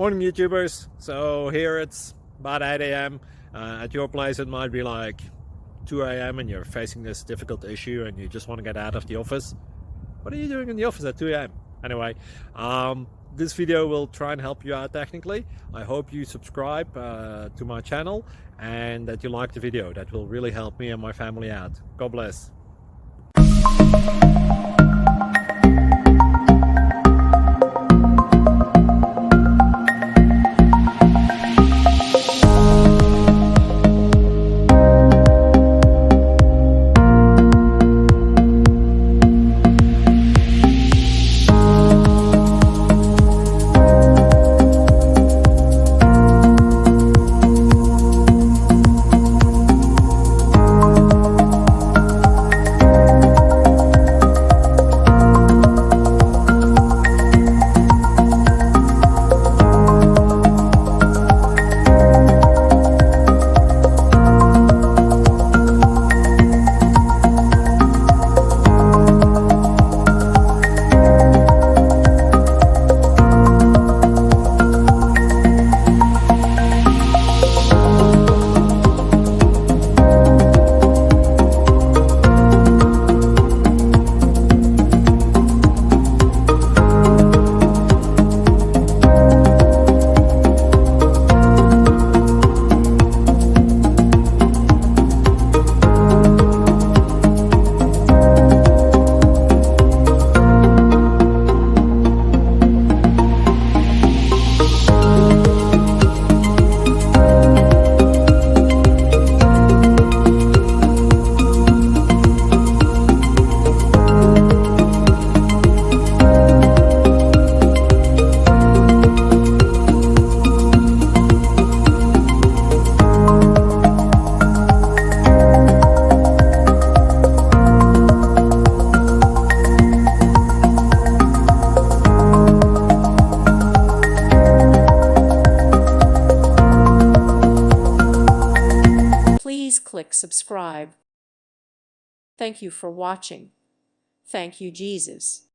Morning YouTubers. So here it's about 8 a.m. At your place it might be like 2 a.m. and you're facing this difficult issue and you just want to get out of the office. What are you doing in the office at 2 a.m.? Anyway, this video will try and help you out technically. I hope you subscribe to my channel and that you like the video. That will really help me and my family out. God bless. Please click subscribe. Thank you for watching. Thank you, Jesus.